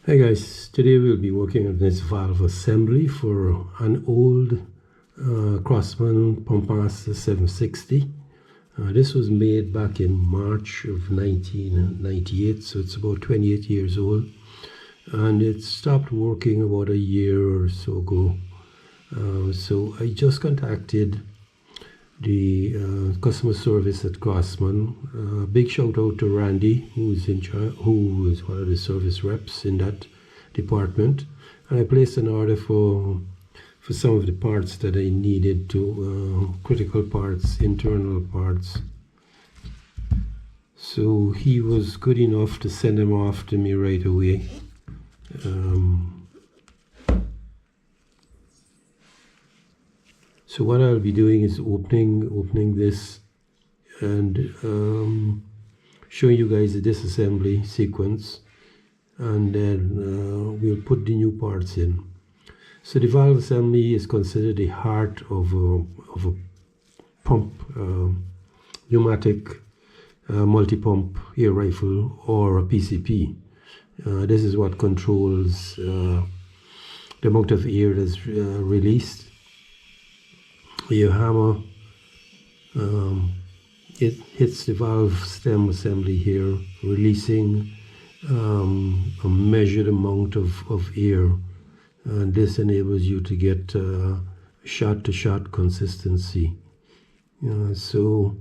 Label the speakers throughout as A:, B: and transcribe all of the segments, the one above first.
A: Hi guys, today we'll be working on this valve assembly for an old Crosman Pump Master 760. This was made back in March of 1998, so it's about 28 years old, and it stopped working about a year or so ago. So I just contacted the customer service at Crosman. Big shout out to Randy, who is one of the service reps in that department, and I placed an order for some of the parts that I needed to critical parts, internal parts. So he was good enough to send them off to me right away. So what I'll be doing is opening this and showing you guys the disassembly sequence, and then we'll put the new parts in. So the valve assembly is considered the heart of a pump, pneumatic multi-pump air rifle or a PCP. This is what controls the amount of air that's released. You hammer, it hits the valve stem assembly here, releasing a measured amount of air, and this enables you to get shot-to-shot consistency. So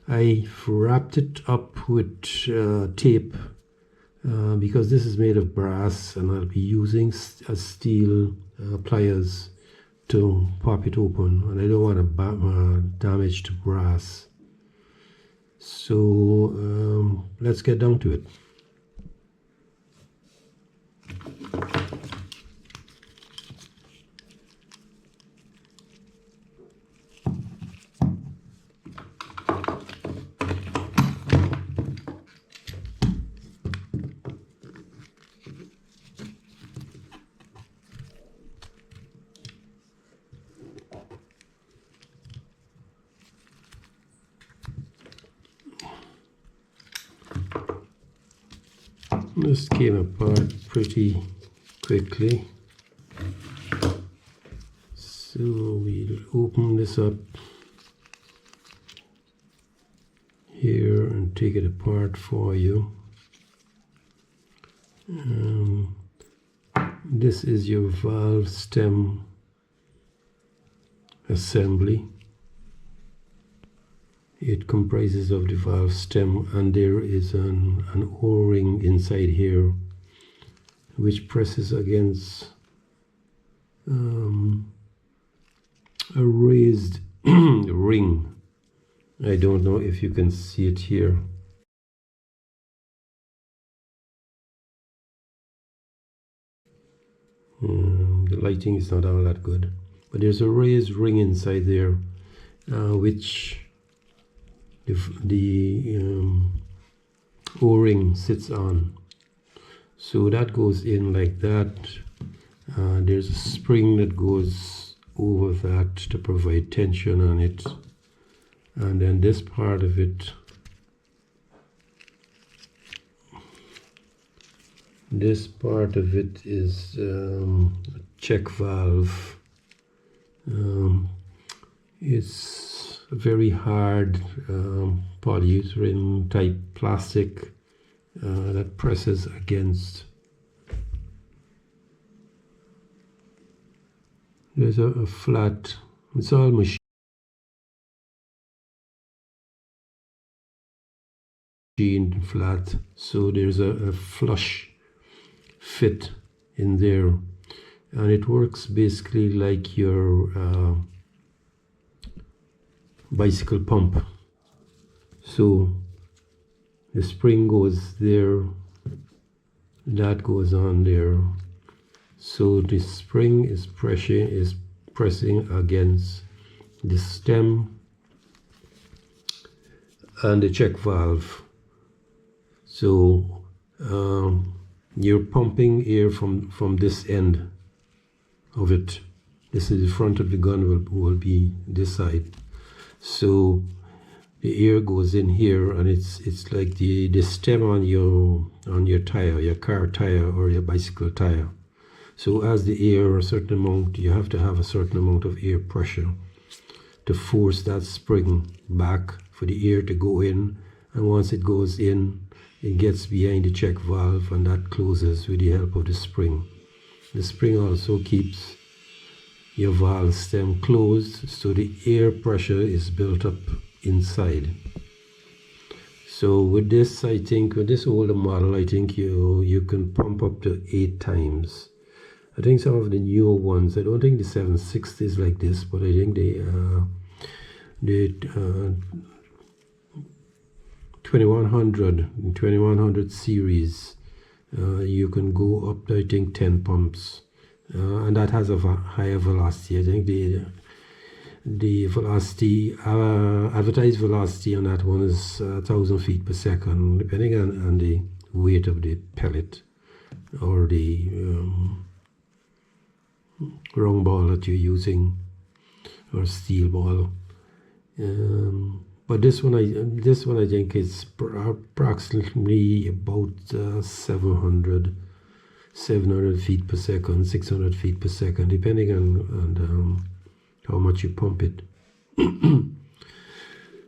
A: I wrapped it up with tape because this is made of brass, and I'll be using steel pliers to pop it open, and I don't want to damage the brass. So let's get down to it. This came apart pretty quickly, so we'll open this up here and take it apart for you. This is your valve stem assembly. It comprises of the valve stem, and there is an O-ring inside here which presses against a raised ring. I don't know if you can see it here. The lighting is not all that good, but there's a raised ring inside there which the O-ring sits on. So that goes in like that. There's a spring that goes over that to provide tension on it, and then this part of it, is a check valve. It's a very hard polyurethane type plastic that presses against. There's a flat, it's all machined flat, so there's a flush fit in there, and it works basically like your bicycle pump. So the spring goes there, that goes on there, so the spring is pressing against the stem and the check valve. So you're pumping air from this end of it. This is the front of the gun will be this side. So the air goes in here, and it's like the stem on your tire, your car tire or your bicycle tire. So as the air, a certain amount, you have to have a certain amount of air pressure to force that spring back for the air to go in, and once it goes in, it gets behind the check valve, and that closes with the help of the spring. The spring also keeps your valve stem closed, so the air pressure is built up inside. So with this, I think, with this older model, I think you can pump up to 8 times. I think some of the newer ones, I don't think the 760 is like this, but I think the 2100 series, you can go up to, I think, 10 pumps, and that has a higher velocity. I think the velocity, advertised velocity on that one is 1,000 feet per second, depending on the weight of the pellet or the round ball that you're using, or steel ball. But this one I think is approximately about 700 feet per second, 600 feet per second, depending on how much you pump it.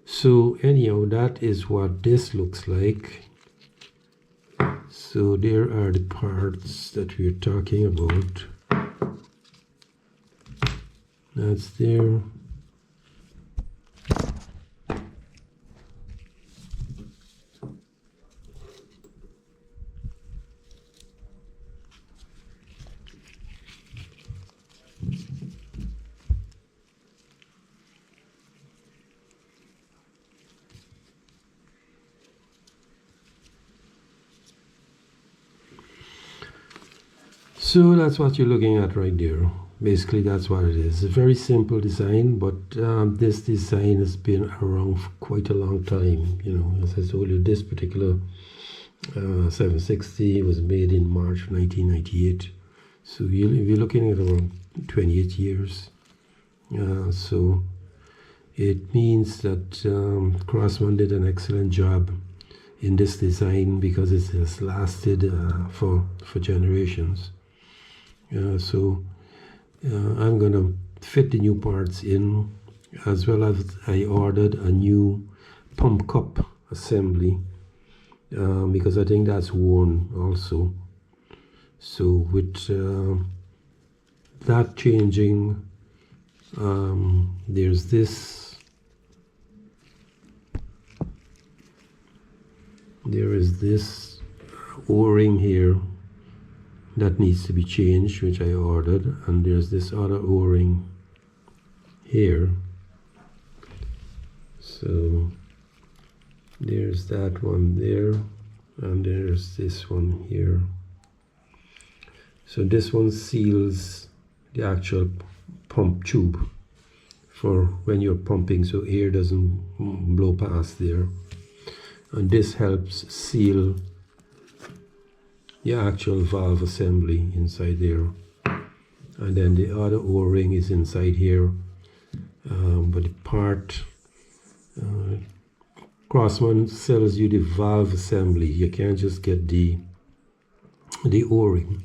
A: So anyhow, that is what this looks like. So there are the parts that we're talking about. That's there. So that's what you're looking at right there. Basically, that's what it is. It's a very simple design, but this design has been around for quite a long time. You know, as I told you, this particular 760 was made in March 1998. So you're looking at around 28 years. So it means that Crosman did an excellent job in this design, because it has lasted for generations. So I'm going to fit the new parts in, as well as I ordered a new pump cup assembly, because I think that's worn also. So with that changing, there's there is this O-ring here that needs to be changed, which I ordered, and there's this other O-ring here. So there's that one there, and there's this one here. So this one seals the actual pump tube for when you're pumping, so air doesn't blow past there, and this helps seal the actual valve assembly inside there. And then the other O-ring is inside here, but the part Crosman sells you the valve assembly. You can't just get the O-ring.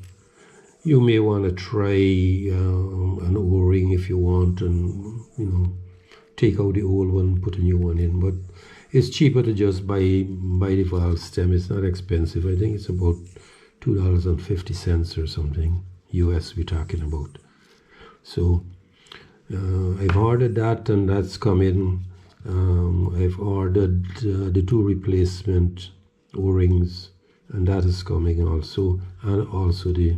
A: You may want to try an O-ring if you want, and take out the old one, put a new one in. But it's cheaper to just buy the valve stem. It's not expensive. I think it's about $2.50 or something US we're talking about. So I've ordered that, and that's come in. I've ordered the 2 replacement O-rings, and that is coming also, and also the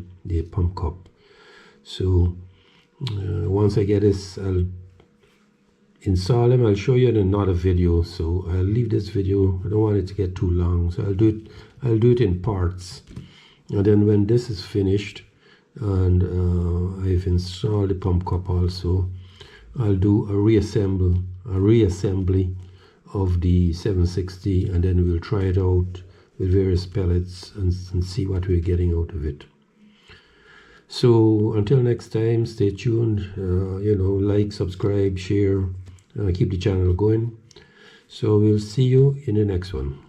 A: pump cup. So once I get this, I'll install them. I'll show you in another video, so I'll leave this video. I don't want it to get too long, so I'll do it in parts. And then when this is finished, and I've installed the pump cup also, I'll do a reassembly of the 760, and then we'll try it out with various pellets and see what we're getting out of it. So until next time, stay tuned. Like, subscribe, share, keep the channel going. So we'll see you in the next one.